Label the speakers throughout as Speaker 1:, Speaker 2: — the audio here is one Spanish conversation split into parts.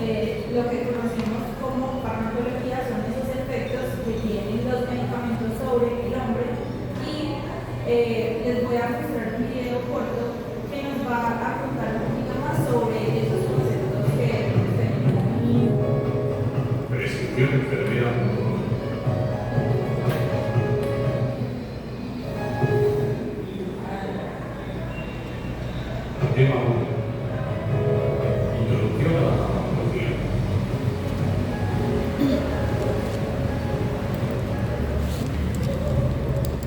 Speaker 1: lo que conocemos como farmacología son esos efectos que tienen los medicamentos sobre el hombre y les voy a mostrar un video corto que nos va a contar un poquito más sobre esos conceptos que tenemos.
Speaker 2: Prescripción enfermera. Tema 1. Introducción a la farmacología.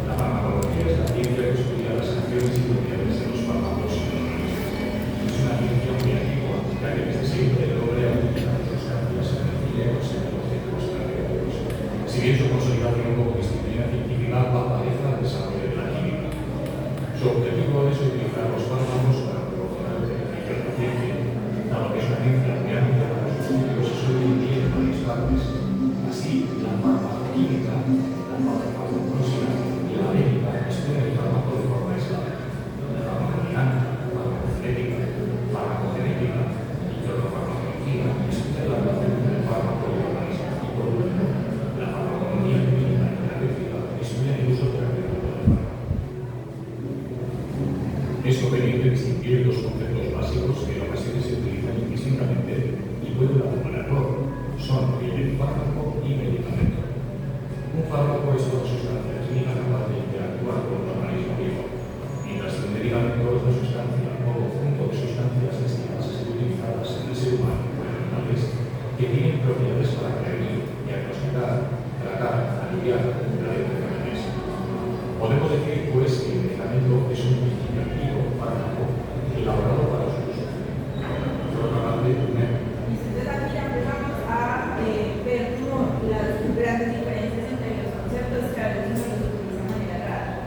Speaker 2: La farmacología es la ciencia que estudia las acciones y propiedades de los fármacos en el organismo. Es una ciencia muy antigua, ya que desde siempre el hombre ha utilizado sustancias en el cine, los científicos terapéuticos. Si bien su consolidación como disciplina científica aparece al desarrollo de la química. Su objetivo es utilizar los fármacos para proporcionar el beneficio al paciente, dado que es una ciencia muy amplia para los estudios se suele dividir en varias partes. Así, la farmacoquímica, la farmacología y la médica estudian el fármaco de forma aislada. La farmacodinámica, farmacocinética, farmacogenética y farmacología estudian la relación entre el fármaco y el organismo. Y por último, la farmacología clínica y terapéutica estudian el uso terapéutico del fármaco. Es conveniente distinguir dos conceptos básicos que en ocasiones se utilizan indistintamente y pueden hacer un error. Son el fármaco y medicamento. Un fármaco es una sustancia química capaz de interactuar con un organismo vivo, mientras que un medicamento es una sustancia o conjunto de sustancias destinadas a ser utilizadas en el ser humano o en animales que tienen propiedades para prevenir, diagnosticar, tratar, aliviar graves enfermedades. Podemos decir, pues, que el medicamento es un principio activo fármaco elaborado para su uso. Por otra parte,
Speaker 1: Entonces aquí ya empezamos a ver como las grandes diferencias entre los conceptos que a veces no los utiliza de manera rara.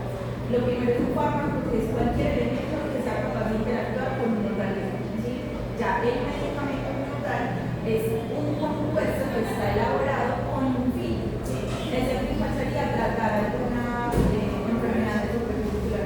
Speaker 1: Lo primero es un fármaco, que es cualquier elemento que sea capaz de interactuar con un organismo. ¿Sí? Ya el medicamento como tal es un compuesto que está elaborado con un fin. ¿Sí? Ese fin sería tratar alguna enfermedad de supermuscular.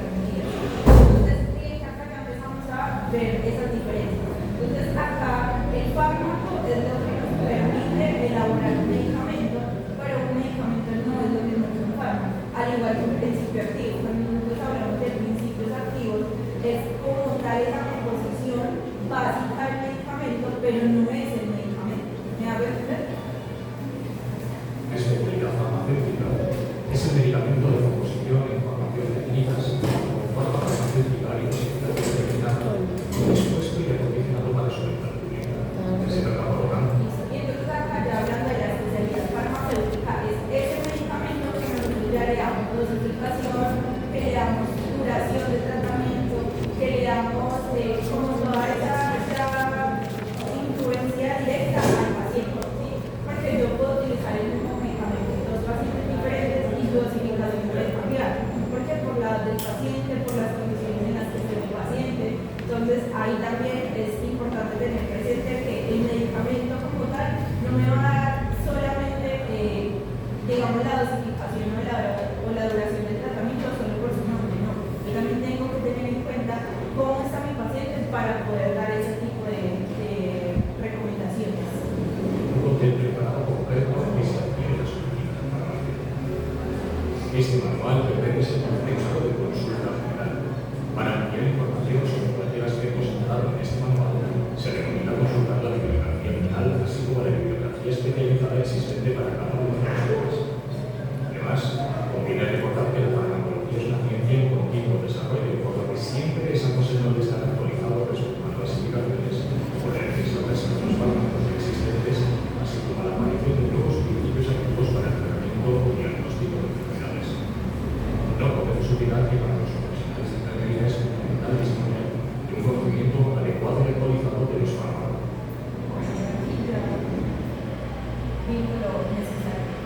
Speaker 1: Entonces, acá ya empezamos a ver esas diferencias. Entonces, acá el fármaco es lo que nos permite elaborar un medicamento, pero un medicamento no es lo mismo que un fármaco, al igual que un principio activo. Cuando nosotros hablamos de principios activos, es como tal esa composición básica del medicamento, pero no es el medicamento. ¿Me hago entender?
Speaker 2: es la utilidad farmacéutica. Es el medicamento de composición en farmacotécnicas como forma farmacéutica y dosificación dispuesto y acondicionado para su venta pública. Se trata, por lo tanto,
Speaker 1: Y entonces acá ya hablando de la especialidad farmacéutica, es ese medicamento que nosotros ya le damos dosificación, que le damos duración de tratamiento, que le damos como toda esa influencia directa al paciente, ¿sí? Porque yo puedo utilizar el mismo medicamento en dos pacientes diferentes y su dosificación puede cambiar, porque por la edad del paciente, por las condiciones en las que esté el paciente. Entonces ahí también es importante tener presente que el medicamento como tal no me va a dar solamente digamos la dosificación o la duración del tratamiento solo por su nombre, no. Yo también tengo que tener en cuenta cómo está mi paciente para poder dar ese tipo de recomendaciones.
Speaker 2: un hotel preparado completo que se adquiere las oficinas farmacéuticas. Este manual pretende ser un texto de consulta general. Para ampliar información sobre cualquier aspecto centrado en este manual, se recomienda consultar la bibliografía general, así como la bibliografía especializada existente para cada una de las temas. Además, conviene recordar que la farmacología es una ciencia en continuo desarrollo, por lo que siempre es aconsejable estar actualizado respecto a nuevas indicaciones o la necesidad de los fármacos existentes, así como la aparición de nuevos principios activos para el tratamiento o diagnóstico de enfermedades. No podemos olvidar que para los profesionales de enfermería es fundamental disponer de un conocimiento adecuado y actualizado de los fármacos.
Speaker 1: Vínculo necesario.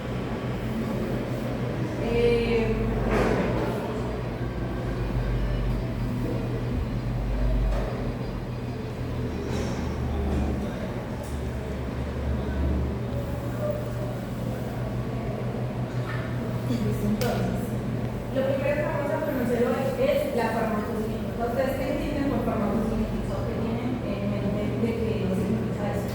Speaker 1: Entonces, lo primero que vamos a conocer hoy es la farmacocinética. ¿Ustedes qué entienden por farmacocinética? ¿Qué tienen en mente de que significa eso?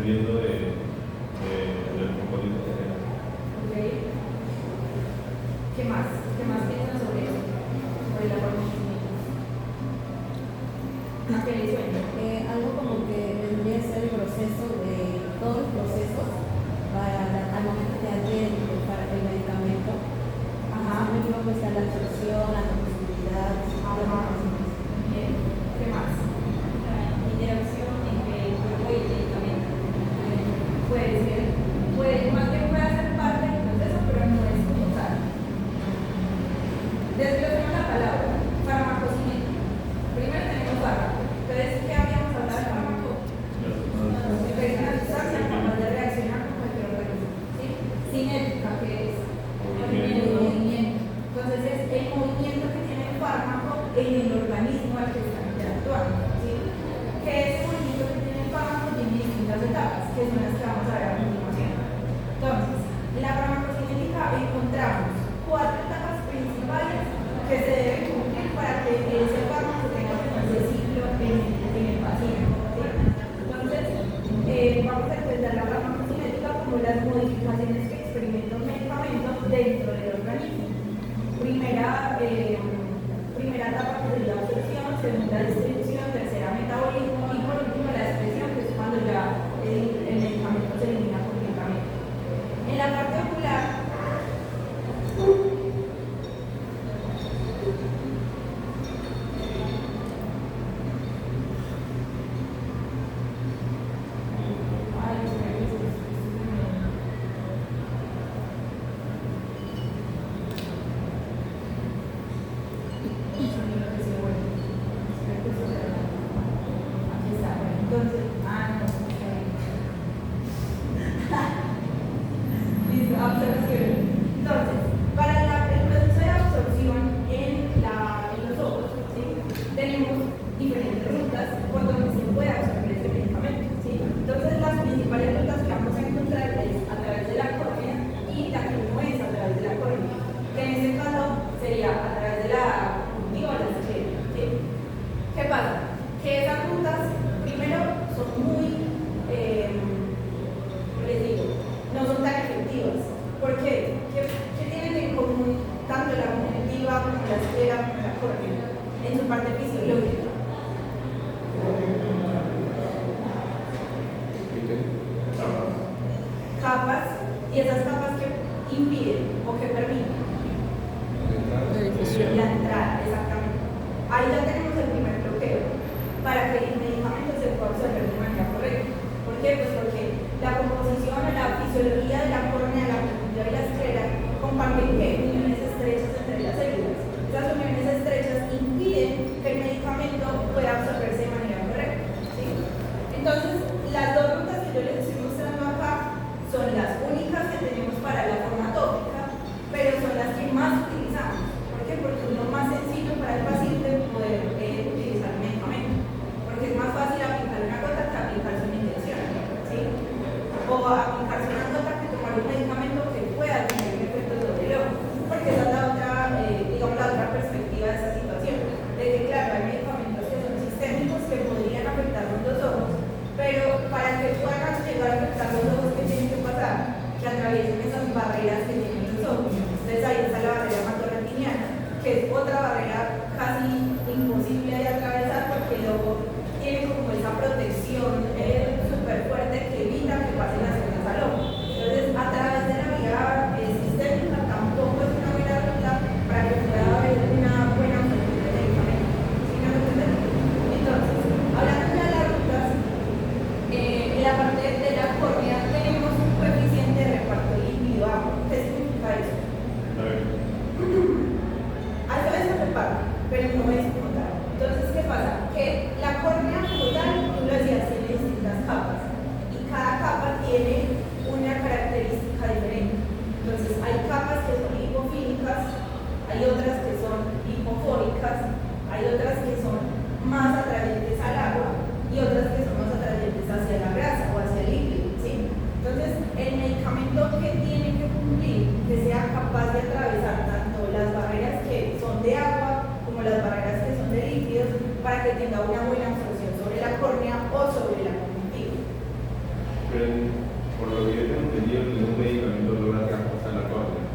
Speaker 3: dependiendo del componente general.
Speaker 1: Ok. ¿Qué más? ¿Qué más piensan sobre eso? Sobre la forma de ¿a qué le suena?
Speaker 4: Algo como que vendría a ser el proceso de todos los procesos al momento de hacer para el medicamento.
Speaker 1: Ajá.
Speaker 4: Me equivoco, está la absorción, la toxicidad,
Speaker 1: Bien. ¿Qué más?
Speaker 5: Interacción entre el cuerpo y el medicamento.
Speaker 1: Puede ser, más bien puede ser parte del proceso, pero no es como tal. Desglosemos la palabra, farmacocinética. Primero tenemos fármaco. Entonces, ¿qué habíamos hablado de fármaco? Es una sustancia capaz de reaccionar con cualquier organismo. ¿Sí? Cinética, que es el movimiento. Entonces, es el movimiento que tiene el fármaco en el organismo al que está interactuando. ¿Sí? Que ese movimiento que tiene el fármaco tiene distintas etapas, que son las que vamos a ver a continuación. Entonces, en la farmacocinética encontramos 4 etapas principales que se deben cumplir para que ese fármaco tenga ese ciclo en el paciente. ¿Sí? Entonces, vamos a entender la farmacocinética como las modificaciones que experimenta un medicamento dentro del organismo. Primera etapa que sería la absorción, segunda distribución, tercera metabolismo y por último la expresión, que es cuando ya el medicamento se elimina completamente. En la parte ocular, entonces, listo, absorción. Entonces, para el proceso de absorción en los ojos, ¿sí? Tenemos diferentes rutas por donde se puede absorber ese medicamento, ¿sí? Entonces, las principales rutas que vamos a encontrar es a través de la córnea y la que no es a través de la córnea, que en este caso sería a través de la conjuntiva o la esclera, ¿sí? ¿Qué pasa? Que esas rutas, primero, son muy, les digo, no son tan efectivas. ¿Por qué? ¿Qué tienen en común tanto la conjuntiva como la esclera como la córnea en su parte fisiológica? Capas, y esas capas que impiden o que permiten la entrada, exactamente. Ahí ya tenemos el primer bloqueo para que el medicamento se pueda absorber de manera correcta. ¿Por qué? Pues porque la composición o la fisiología de la córnea, la conjuntiva y la esclera comparten uniones estrechas entre las células. Esas uniones estrechas impiden que el medicamento pueda absorberse de manera correcta. ¿Sí? Entonces, las dos rutas que yo les estoy mostrando acá son las únicas que tenemos para la forma tópica, pero son las que más utilizamos. ¿Por qué? Porque es lo más sencillo para el paciente poder utilizar el medicamento. Porque es más fácil aplicar una gota que aplicarse una inyección, ¿sí? O aplicarse una gota que tomar un medicamento que pueda tener un efecto sobre el ojo. Porque esa es la otra, digamos, la otra perspectiva de esta situación. De que, claro, hay medicamentos que son sistémicos que podrían afectar los ojos, pero para que puedan llegar a afectar los ojos, ¿qué tienen que pasar? Que atraviesen esas barreras que tienen los ojos. Entonces ahí está la barrera hematoretiniana, que es otra barrera casi imposible de atravesar porque el ojo tiene como esa protección súper fuerte que evita que pasen las cosas al ojo. Entonces, a través de la vía sistémica tampoco es una buena ruta para que pueda haber una buena absorción del medicamento. ¿Sí me entienden? Entonces, hablando ya de las rutas, en la parte de la córnea tenemos un coeficiente de reparto líquido-agua. ¿Qué significa eso? Algo de eso reparto, pero no es como tal. Entonces, ¿qué pasa? Que la córnea como tal, tú lo decías, tiene distintas capas y cada capa tiene una característica diferente. Entonces, hay capas que son hipofílicas, hay otras que son hipofóricas, hay otras que son más atrayentes al agua y otras que son más atrayentes hacia la grasa o hacia el líquido, ¿sí? Entonces, el medicamento que tiene que cumplir, que sea capaz de atravesar tanto las barreras que son de agua como las barreras que son de líquidos, para que tenga una buena absorción sobre la córnea o sobre la conjuntiva.
Speaker 3: Pero por lo que yo tengo entendido, ningún medicamento logra traspasar la córnea.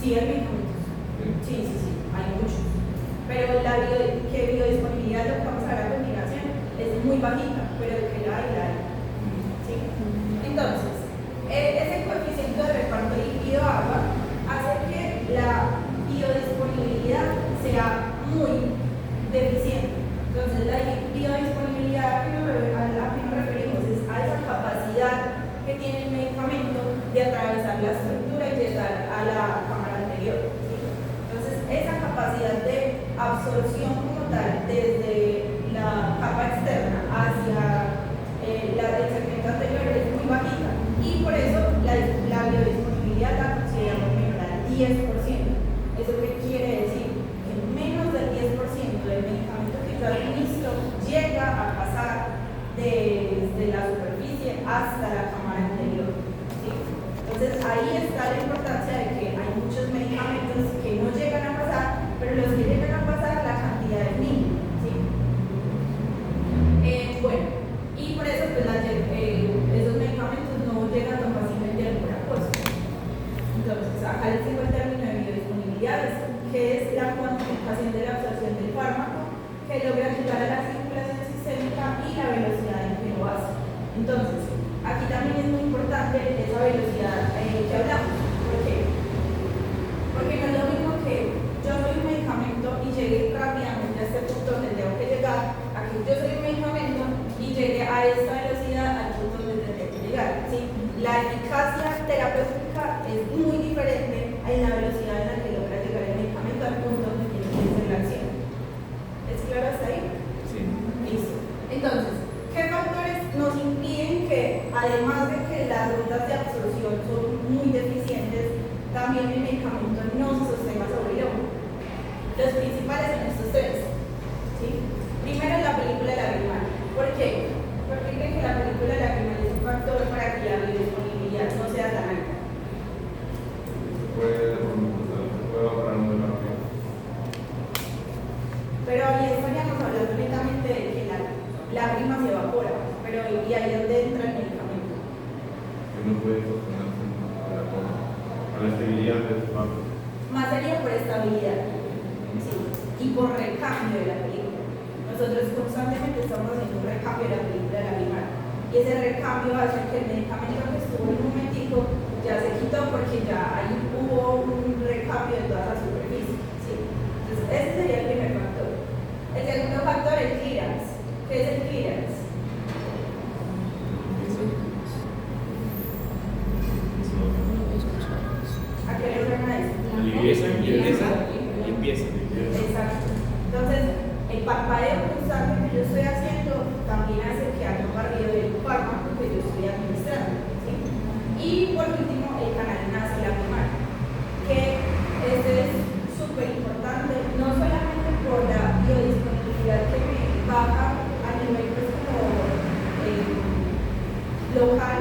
Speaker 1: Sí, hay medicamentos. Sí, hay muchos. Pero la biodisponibilidad, lo que vamos a ver a continuación, es muy bajita, pero de que la hay. ¿Sí? Entonces, ese coeficiente de reparto líquido-agua hace que la biodisponibilidad sea muy deficiente. Entonces, la biodisponibilidad a la que nos referimos es a esa capacidad que tiene el medicamento de atravesar la estructura y llegar a la cámara anterior. ¿Sí? Entonces, esa capacidad de absorción como tal desde la capa externa hacia el segmento anterior es muy bajita y por eso la biodisponibilidad la consideramos menor al 10%. ¿Eso qué quiere decir? Que menos del 10% del medicamento que yo administro llega a pasar desde la superficie hasta la cámara anterior. ¿Sí? Entonces ahí está la importancia de que hay muchos medicamentos que no llegan a pasar, pero los que llegan a pasar la cantidad es mínima. ¿Sí? Bueno, y por eso pues, esos medicamentos no llegan tan fácilmente a alguna cosa. Entonces acá les tengo el término de biodisponibilidad, que es la cuantificación de la absorción del fármaco que logra llegar a la circulación sistémica y la velocidad en que lo hace. Entonces, aquí también es muy importante esa velocidad que hablamos. ¿Por qué? Porque no es lo mismo que yo soy un medicamento y llegue rápidamente a este punto donde tengo que llegar, a que yo soy un medicamento y llegue a esta velocidad al punto donde tendré que llegar. ¿Sí? La eficacia terapéutica es muy diferente en la velocidad en la que logra llegar el medicamento al punto donde tiene que hacer la acción. ¿Es claro hasta ahí?
Speaker 3: Sí.
Speaker 1: Listo. Entonces, ¿qué factores nos impiden que, además de que las rutas de absorción son muy deficientes, también el medicamento no se sostenga sobre el hombro? Los principales son estos tres. ¿Sí? Primero, la película lagrimal. ¿Por qué? Porque creen que la película lagrimal es un factor para que la biodisponibilidad no sea tan alta.
Speaker 3: Puede evaporar muy rápido.
Speaker 1: Pero ahí estaríamos hablando netamente de que la lágrima se evapora, pero y ahí es donde entra el medicamento.
Speaker 3: Que no puede sostenerse a la córnea. A la estabilidad del fármaco.
Speaker 1: Más sería por estabilidad, ¿sí? Y por recambio de la película. Nosotros constantemente estamos haciendo un recambio de la película lagrimal. Y ese recambio hace que el medicamento que estuvo en un momentico ya se quitó porque ya ahí hubo un recambio de toda la superficie. ¿Sí? Entonces, ese sería el primer factor. El segundo factor es el clearance. ¿Qué es el clearance? ¿A qué le suena eso?
Speaker 3: Limpieza.
Speaker 1: Exacto. Entonces, el parpadeo constante que yo estoy haciendo también hace que haya un barrido del fármaco que yo estoy administrando. ¿Sí? Y por último, el canal nasolacrimal, que este es súper importante, no solamente por la biodisponibilidad que me baja a nivel pues, como, local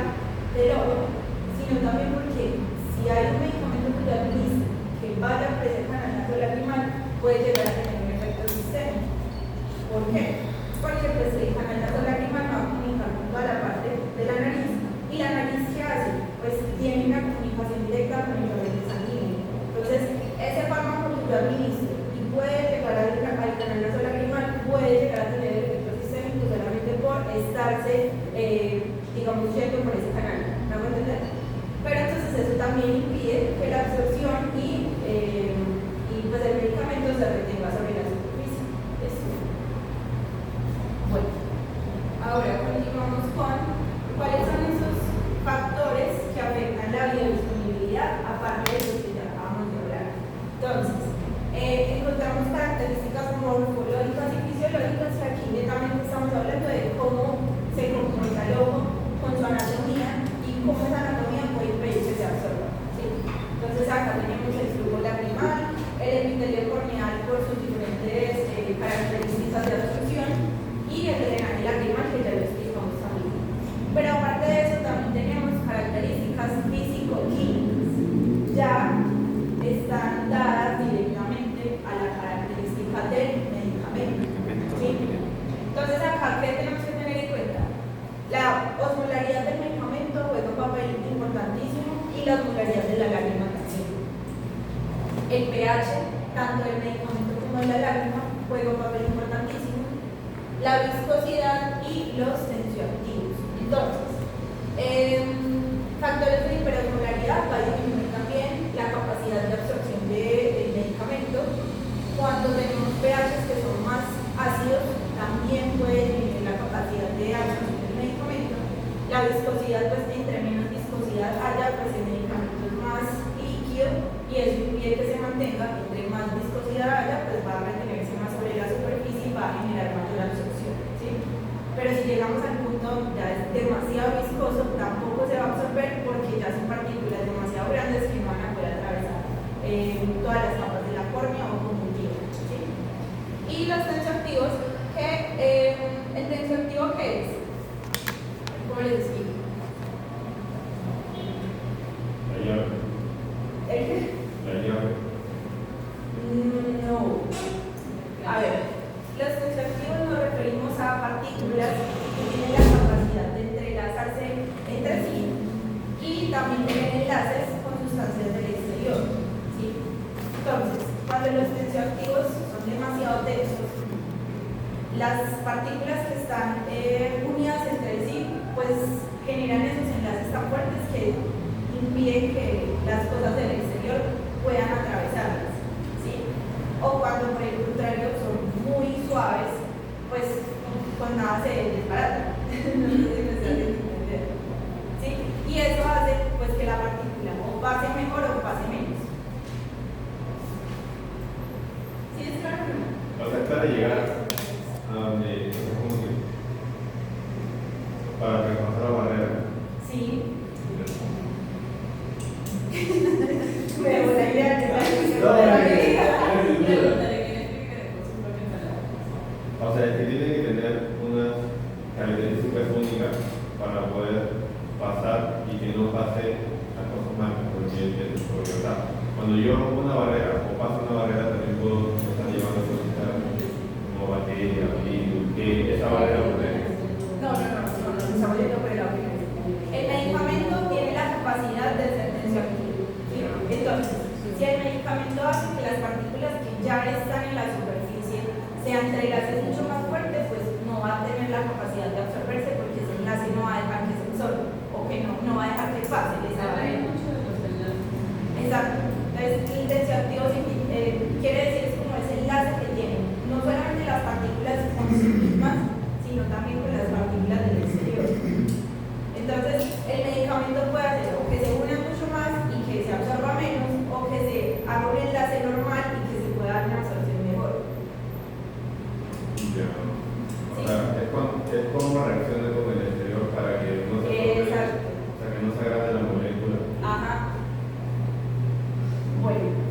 Speaker 1: del ojo, sino también porque si hay un medicamento que yo administro que vaya a ese canal nasolacrimal, puede llegar a tener un efecto sistémico. ¿Por qué? Porque pues, el canal nasolacrimal va a comunicar con toda la parte de la nariz. ¿Y la nariz qué hace? Pues tiene una comunicación directa con el torrente sanguíneo. Entonces, ese fármaco que yo administro y puede llegar al canal nasolacrimal, puede llegar a tener efectos sistémicos solamente por estarse, digamos, yendo por ese canal. ¿Me hago entender? Pero entonces eso también impide que la absorción y pues el medicamento se retenga sobre la superficie. Eso. Bueno, ahora continuamos con cuáles son esos factores que afectan la biodisponibilidad, aparte de los que ya acabamos de hablar. Entonces, encontramos características morfológicas y fisiológicas que aquí netamente estamos hablando de cómo se comporta el ojo con su anatomía y cómo esa anatomía puede impedir que se absorba. ¿Sí? Entonces acá tenemos el flujo lagrimal, el epitelio corneal por sus diferentes características de absorción y el drenaje lagrimal que ya lo explicamos también. Pero aparte de eso también tenemos características físico-químicas. Ya están dadas directamente a la característica del medicamento. ¿Sí? Entonces acá, ¿qué tenemos que tener en cuenta? La osmolaridad del pH, tanto del medicamento como de la lágrima, juega un papel importantísimo, la viscosidad y los tensioactivos. Entonces, factores de hiperosmolaridad va a disminuir también la capacidad de absorción del medicamento. Cuando tenemos pHs que son más ácidos, también puede disminuir la capacidad de absorción del medicamento. La viscosidad, pues entre menos viscosidad haya, pues el medicamento es más líquido y eso impide que se mantenga. Entre más viscosidad haya, pues va a retenerse más sobre la superficie y va a generar mayor absorción, ¿sí? Pero si llegamos al punto ya es demasiado viscoso, tampoco se va a absorber porque ya son partículas demasiado grandes que no van a poder atravesar todas las capas de la córnea o conjuntiva, ¿sí? Y los tensioactivos, ¿el tensioactivo qué es? ¿Cómo les explico?
Speaker 3: La llave.
Speaker 1: ¿El qué?
Speaker 3: La llave.
Speaker 1: No. A ver, los tensioactivos nos referimos a partículas que tienen la capacidad de entrelazarse entre sí y también tienen enlaces con sustancias del exterior, ¿sí? Entonces, cuando los tensioactivos son demasiado densos, las partículas que están unidas entre sí, pues generan esos enlaces tan fuertes que impiden que las cosas del exterior puedan atravesarlas, ¿sí? O cuando por el contrario son muy suaves, pues con nada se desbaratan. No sé si me están entendiendo, ¿sí? Y eso hace pues que la partícula o pase mejor o pase menos. ¿Sí es claro o no?
Speaker 3: O sea, para llegar a donde para repasar la barrera.
Speaker 1: Sí. Me voy a ir a
Speaker 3: O sea, que tiene que tener unas características únicas para poder pasar y que no pase las cosas malas, porque cuando yo rompo una barrera o paso una barrera también puedo estar llevando cosas como bacterias, virus, que esa barrera
Speaker 1: No, estamos yendo por el lado que el medicamento tiene la capacidad de ser tensioactivo, ¿sí? Entonces, si el medicamento hace que las partículas que ya están en la superficie se entrelacen mucho más fuerte, pues no va a tener la capacidad de absorberse porque ese enlace no va a dejar que se absorba o que no va a dejar que pase esa barrera. Exacto. Entonces, el tensioactivo quiere decir es como ese enlace que tienen no solamente las partículas con sí mismas, sino también con las partículas del exterior. Entonces, el medicamento puede hacer o que se una mucho más y que se absorba menos, o que se haga un enlace normal y que se pueda dar una absorción mejor.
Speaker 3: ya. O sea, es como reacciona con el exterior para que no se
Speaker 1: Exacto.
Speaker 3: o sea, que no se agrade la molécula.
Speaker 1: Ajá. Bueno.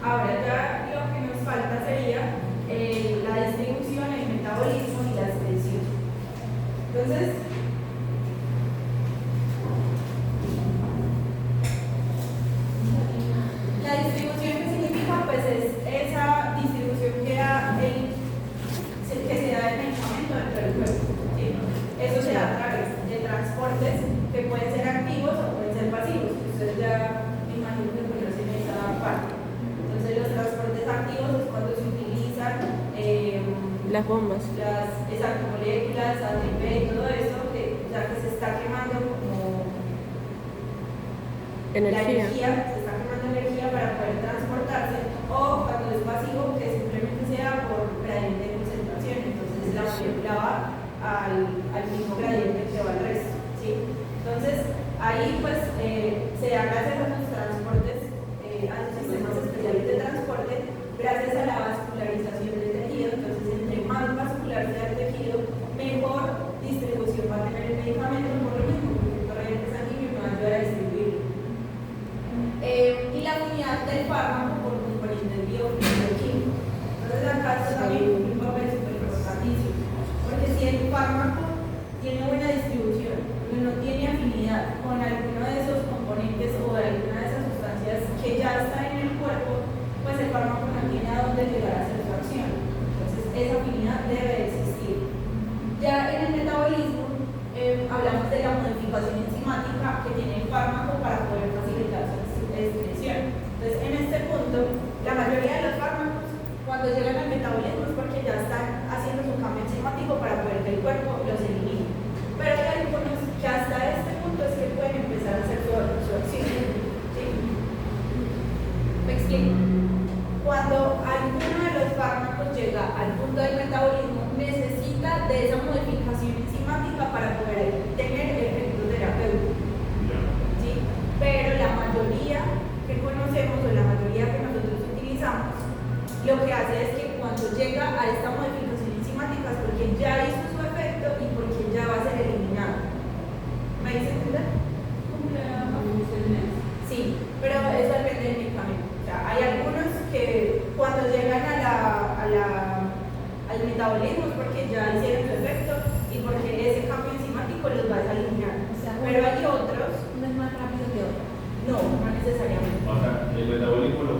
Speaker 1: Ahora ya lo que nos falta sería la distribución, el metabolismo y la extensión. Entonces, la distribución que significa pues es esa distribución que se da del medicamento dentro del cuerpo, ¿sí? Eso se da a través de transportes que pueden ser activos o pueden ser pasivos. Ustedes ya me imagino que conocen esa parte. Entonces los transportes activos es cuando se utilizan
Speaker 6: las bombas.
Speaker 1: las moléculas, ATP y todo eso, ya que se está quemando como la energía, se está quemando energía para poder transportarse, o cuando es pasivo, que simplemente sea por gradiente de concentración, entonces la molécula va al mismo gradiente que va al resto, ¿sí? Entonces ahí pues se da gracias a los transportes, a los sistemas especiales de transporte, gracias a la vascularización del tejido. Entonces entre más vascular sea el tejido, mejor distribución va a tener el medicamento, por lo mismo, porque el torrente sanguíneo no va a ayudar a distribuirlo. Y la unidad del fármaco por componentes bioquímicos. Entonces acá esto también un papel súper importantísimo, porque si el fármaco tiene buena distribución, pero no tiene afinidad con alguno de esos componentes o de alguna de esas sustancias que ya están en el cuerpo, pues el fármaco no tiene a dónde llegar a hacer su acción. Entonces esa afinidad debe existir. Ya en el metabolismo hablamos de la modificación enzimática que tiene el fármaco para poder facilitar su excreción.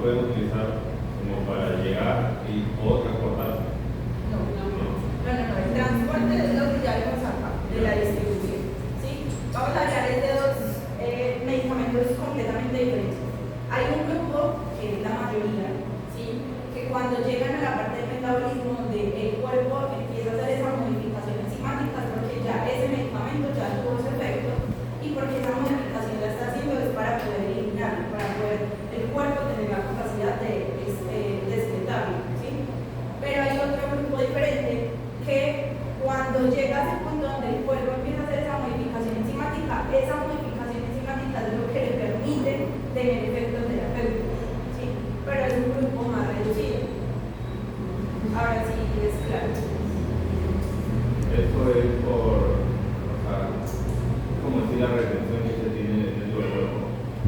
Speaker 3: lo pueden utilizar como para llegar o transportar.
Speaker 1: No. El transporte es lo que ya vimos acá, de la distribución. ¿Sí? Vamos a hablar de dos medicamentos completamente diferentes. Hay un grupo, que es la mayoría, ¿sí? Que cuando llegan a la parte del metabolismo, donde el cuerpo empieza a hacer esa modificación enzimática, porque ya ese medicamento ya tuvo su efecto y porque esa modificación la está haciendo es para poder eliminarlo, para poder el cuerpo tener la capacidad de excretarlo, ¿sí? Pero hay otro grupo diferente que cuando llega a ese punto donde el cuerpo empieza a hacer esa modificación enzimática es lo que le permite tener efectos terapéuticos, ¿sí? Pero es un grupo más reducido. Ahora sí es claro.
Speaker 3: Esto es por, como decir, la retención que se tiene dentro del cuerpo.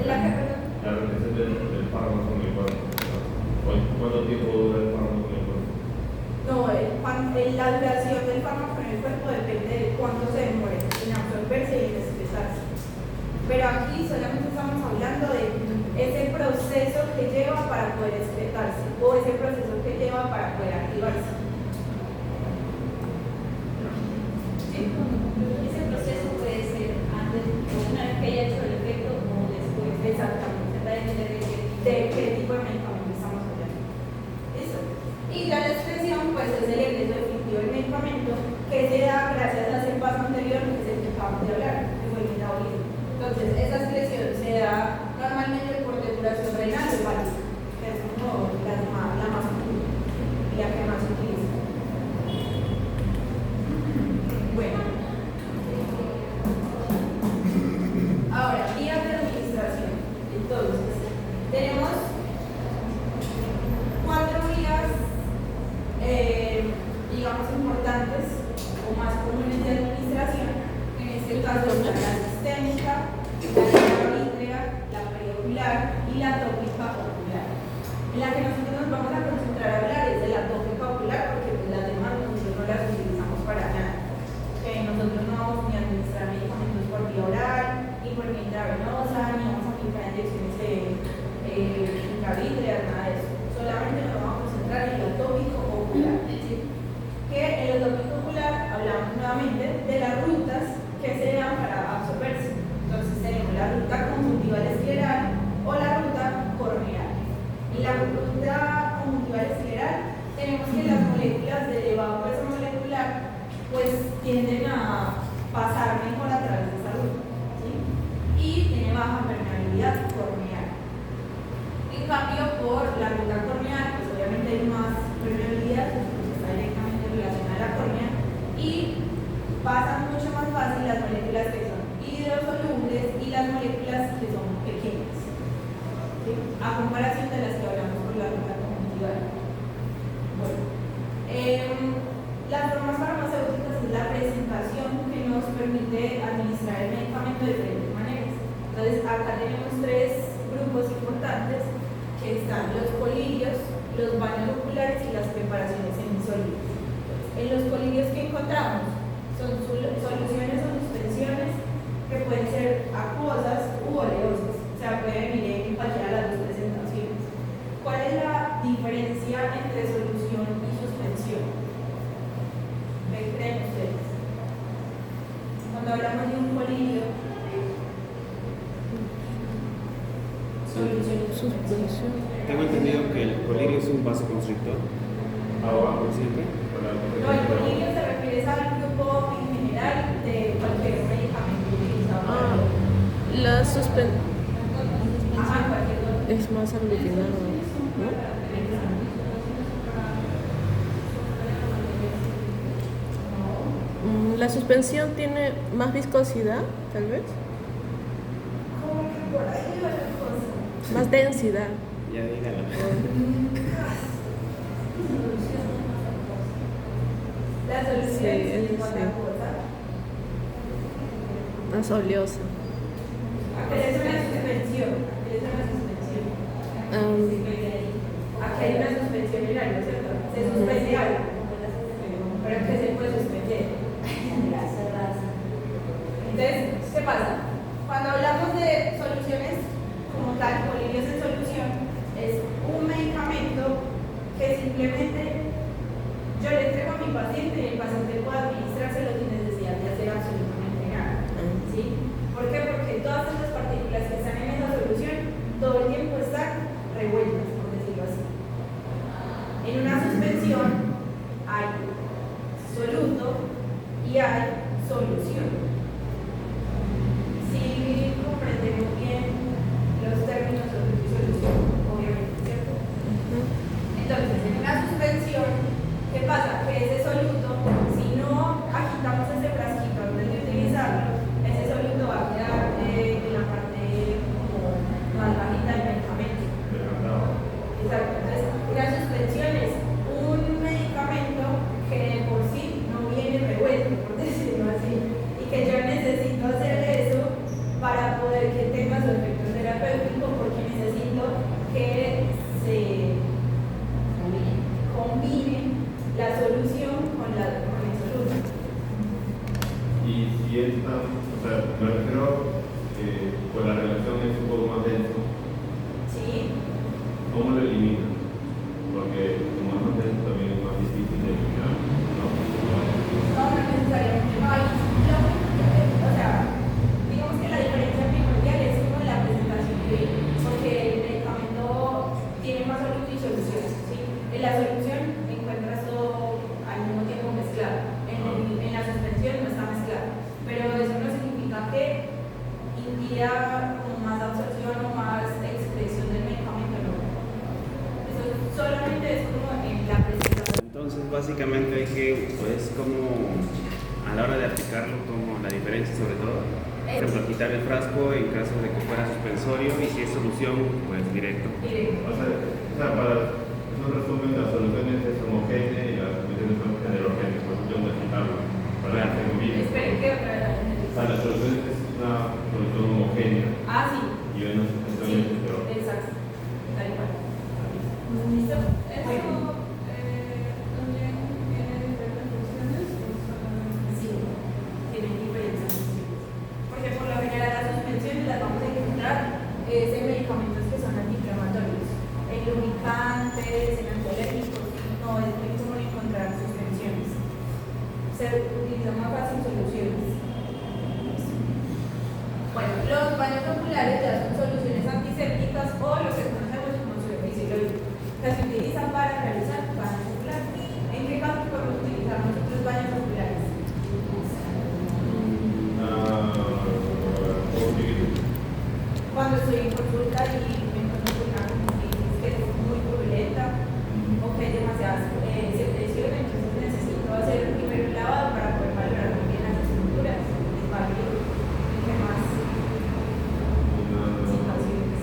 Speaker 3: La retención del fármaco en el cuerpo. ¿Cuánto tiempo dura el fármaco en el cuerpo?
Speaker 1: No, la duración del fármaco en el cuerpo depende de cuánto se demore en absorberse y en excretarse. Pero aquí solamente estamos hablando de ese proceso que lleva para poder excretarse o ese proceso que lleva para poder activarse.
Speaker 5: ¿Sí? Ese proceso puede ser antes, una vez que haya hecho el efecto o después.
Speaker 1: Exactamente.
Speaker 5: Va a depender
Speaker 1: De qué tipo de medicamento estamos hablando. ¿Listo? Y ya la expresión pues es el egreso definitivo del medicamento que se da gracias al paso anterior que es el que acabamos de hablar, que fue el metabolismo. Entonces esa expresión se da normalmente por depuración renal o hepática, que es como la más común y la que más se utiliza. Bueno. Ahora, vías de administración. Entonces, tenemos 4 vías, digamos, importantes o más comunes de administración. En este caso está la sistémica, la intravítrea, la periocular y la tópica ocular. En la que nosotros nos vamos a concentrar a hablar es de la tópica ocular, porque pues, las demás nosotros no las utilizamos para nada. Nosotros no vamos ni a administrar medicamentos por vía oral, ni por vía intravenosa, ni vamos a aplicar inyecciones intravítreas, nada de eso. Solamente nos vamos a concentrar en el tópico ocular. ¿Sí? Que en el tópico ocular hablamos nuevamente de las rutas que se dan para absorberse. Entonces tenemos la ruta conjuntival escleral o la ruta corneal. En la ruta conjuntival escleral tenemos que las moléculas de elevado peso molecular pues tienden a pasar mejor a través de esa ruta, ¿sí? Y tiene baja permeabilidad corneal. En cambio, por la ruta corneal, pues obviamente hay más permeabilidad, porque está directamente relacionada a la córnea, y pasan mucho más fácil las moléculas que son hidrosolubles y las moléculas que son pequeñas, ¿sí? A comparación de las que hablamos por la ruta conjuntival. Bueno, las formas farmacéuticas es la presentación que nos permite administrar el medicamento de diferentes maneras. Entonces, acá tenemos 3 grupos importantes que están los colirios, los baños oculares y las preparaciones semisólidas. En los colirios que encontramos son soluciones o suspensiones que pueden ser acuosas u oleosas. O sea, pueden venir en cualquiera de las dos presentaciones. ¿Cuál es la diferencia entre solución y suspensión? ¿Qué creen ustedes? Cuando hablamos de un colirio, solución y suspensión.
Speaker 7: Tengo entendido que el colirio es un vasoconstrictor.
Speaker 3: Agua.
Speaker 7: ¿Siempre?
Speaker 1: No, el colirio se refiere al grupo en general de cualquier medicamento utilizado.
Speaker 6: La suspensión
Speaker 1: Ajá, cualquier otro.
Speaker 6: es más aglutinado, ¿no? La suspensión tiene más viscosidad, tal vez.
Speaker 1: Como que por ahí va la cosa.
Speaker 6: Más densidad.
Speaker 7: Ya dígalo.
Speaker 1: La solución
Speaker 6: Sí,
Speaker 1: es
Speaker 6: sí.
Speaker 1: otra cosa.
Speaker 6: Más oleosa.
Speaker 1: Aquí es una suspensión. Aquí es una suspensión. Aquí hay una suspensión en algo, ¿cierto? Se suspende algo. Pero que se puede suspender. Entonces, ¿qué pasa? Cuando hablamos de soluciones como tal, colirios en solución, Es un medicamento que simplemente yo le entrego a mi paciente y el paciente puede administrárselo sin necesidad de hacer absolutamente nada. ¿Sí? ¿Por qué? Porque todas esas partículas que están en esa solución todo el tiempo están revueltas, por decirlo así. En una suspensión hay soluto y hay solución. Si comprendemos bien los términos soluto y solución, obviamente, ¿cierto? Entonces, en una suspensión, ¿qué pasa? Que ese soluto, si no agitamos ese frasquito antes de utilizarlo, ese soluto va a quedar en la parte como más bajita del medicamento. Exacto. Entonces, una suspensión es un medicamento que de por sí no viene revuelto, por decirlo así, y que yo necesito hacer eso para poder que tenga su efecto terapéutico, porque necesito que se combine la solución con el soluto.
Speaker 3: Y si esta, o sea, me refiero pues la relación es un poco más denso,
Speaker 1: ¿Sí?
Speaker 3: ¿cómo lo eliminan? Porque como es más denso también es más difícil de eliminar, ¿no?
Speaker 1: No necesariamente, no hay. O sea, digamos que la diferencia primordial es como la presentación que hay, porque el medicamento tiene más soluto y solución. ¿Sí? En la solución encuentras todo al mismo tiempo mezclado. En la suspensión no está mezclado. Pero eso no significa que impida como más absorción o más expresión del medicamento, no. Eso solamente es como en la presentación.
Speaker 7: Entonces, básicamente hay que, pues, como a la hora de aplicarlo, como la diferencia sobre todo, por ejemplo, quitar el frasco en caso de que fuera suspensorio y si es solución, pues directo.
Speaker 1: Directo.
Speaker 3: O sea, para es un resumen, la solución es homogénea y la solución es heterogénea, por eso tengo que quitarlo para que se combine.
Speaker 1: Esperen que otra vez.
Speaker 3: O sea, la solución es una solución homogénea
Speaker 1: Ah, sí.
Speaker 3: y una suspensión
Speaker 1: Sí,
Speaker 3: es heterogénea.
Speaker 1: exacto. Tal cual.
Speaker 5: ¿Listo? ¿Eso
Speaker 1: Bueno.
Speaker 5: también tiene diferentes funciones o solamente?
Speaker 1: Sí, tienen diferentes funciones. Porque por lo general las suspensiones las vamos a encontrar en medicamentos que son antiinflamatorios, en lubricantes, en antialérgicos. No es muy común encontrar suspensiones. Se utilizan más fácil soluciones. Bueno, los baños oculares ya son soluciones antisépticas o lo que conocemos como suavizilóide, que se utilizan para realizar baños oculares. ¿En qué caso podemos utilizar nosotros baños oculares? Cuando estoy en consulta y me encuentro con una conjuntivitis que es muy turbulenta o que hay demasiadas secreciones, entonces necesito hacer un primer lavado para poder valorar muy bien las estructuras, es válido. ¿Y qué más situaciones?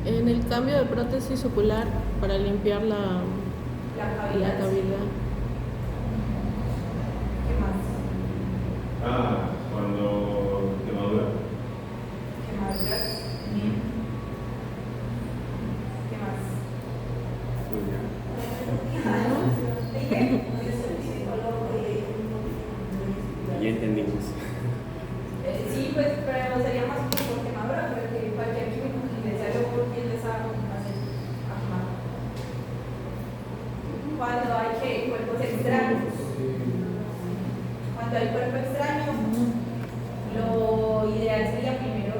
Speaker 6: En el cambio de prótesis ocular para limpiar la
Speaker 1: La cavidad.
Speaker 6: cavidad.
Speaker 1: ¿Qué más?
Speaker 3: Cuando quemadura.
Speaker 1: ¿Quemaduras? ¿Qué más?
Speaker 7: Pues ya.
Speaker 1: ¿Y qué?
Speaker 7: Ya entendimos.
Speaker 1: Sí, pues, pero sería más como por quemadura, porque cualquier químico que ingresa luego tiendes a quemar. Cuando hay cuerpos extraños. Cuando hay cuerpo extraño, lo ideal sería primero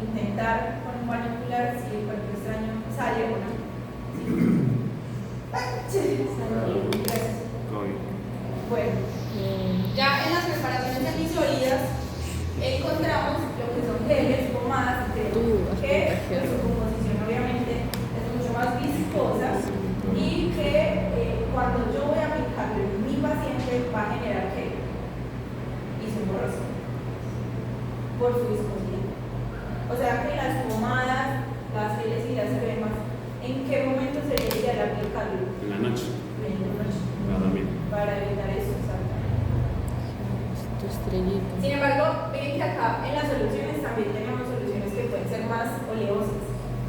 Speaker 1: intentar con un baño ocular si el cuerpo extraño sale o no. Sí. Gracias.
Speaker 7: COVID.
Speaker 1: Bueno, ya en las preparaciones semisólidas encontramos lo que son geles, pomadas, que su composición obviamente es mucho más viscosa y que cuando yo voy a aplicarlo en mi paciente va a generar ¿qué? Isomorrosía por su viscosidad. O sea que las pomadas, las geles y las cremas, ¿en qué momento sería ideal aplicarlo?
Speaker 7: En la noche,
Speaker 1: En la noche,
Speaker 7: para dormir.
Speaker 1: para evitar eso, exactamente.
Speaker 6: Tu estrellita.
Speaker 1: Sin embargo, ven que acá en las soluciones también tenemos soluciones que pueden ser más oleosas.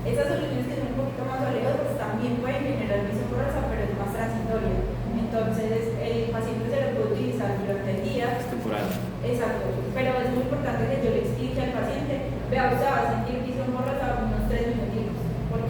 Speaker 1: Esas soluciones que son un poquito más oleosas también pueden generar isomorrosa, pero es más transitoria. Entonces, el paciente se lo puede utilizar durante el día.
Speaker 7: Es temporal.
Speaker 1: Exacto, pero es muy importante que yo le explique al paciente, vea, usted va a sentir isomorrosa unos 3 minutitos, porque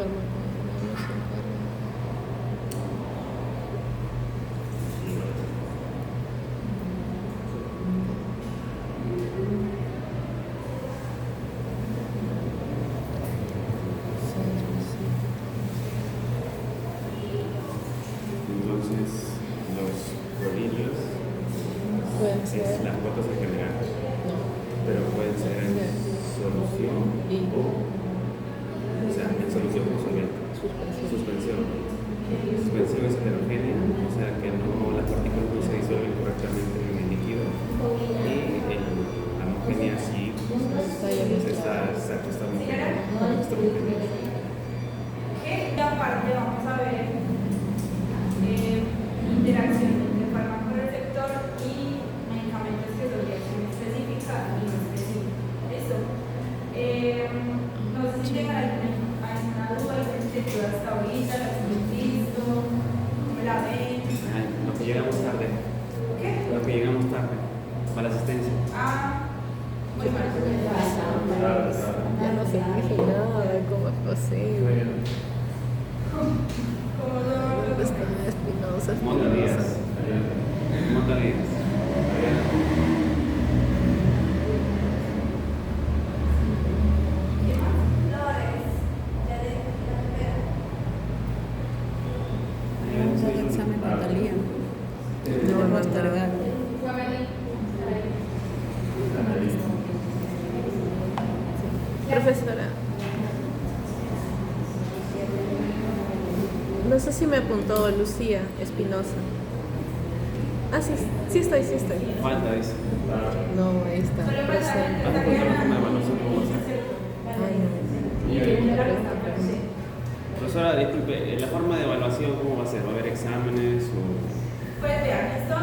Speaker 6: farmacoeconomía se encarga.
Speaker 7: Entonces, los promedios
Speaker 6: Pueden ser.
Speaker 7: es las cuotas en general,
Speaker 6: No.
Speaker 7: pero pueden ser en solución o sea, en solución o solvente. Suspensión. Suspensión es heterogénea, o sea que no, las partículas no se disuelven correctamente en el líquido. Y en la homogénea sí, está homogénea.
Speaker 1: Y aparte vamos a ver interacción entre fármaco receptor y medicamentos que son de acción específica y no específica. Eso. No sé si tengan alguna duda, alguna inquietud hasta ahorita, la hemos visto, cómo la ven.
Speaker 7: Lo que llegamos tarde.
Speaker 1: ¿Qué?
Speaker 7: Lo que llegamos tarde. Para la asistencia.
Speaker 1: Muy mal.
Speaker 6: Ya no se dije nada, ¿cómo es posible?
Speaker 1: ¿Cómo no?
Speaker 6: Espinosa.
Speaker 7: Monta Díaz. Monta Díaz.
Speaker 1: ¿Qué más?
Speaker 5: Flores, ya de la primera.
Speaker 4: Vamos al examen con Talía.
Speaker 6: No, no está legal. Profesora, no sé si me apuntó Lucía Espinosa. Ah, sí, sí estoy.
Speaker 7: Falta, dice.
Speaker 6: No, ahí está.
Speaker 1: Solo para
Speaker 6: Presente.
Speaker 7: Vas a contar la forma de evaluación, ¿cómo va a ser?
Speaker 6: Ay, no.
Speaker 7: Profesora, disculpe, ¿la forma de evaluación cómo va a ser? ¿Va a haber exámenes o...?
Speaker 1: Pues vean, esto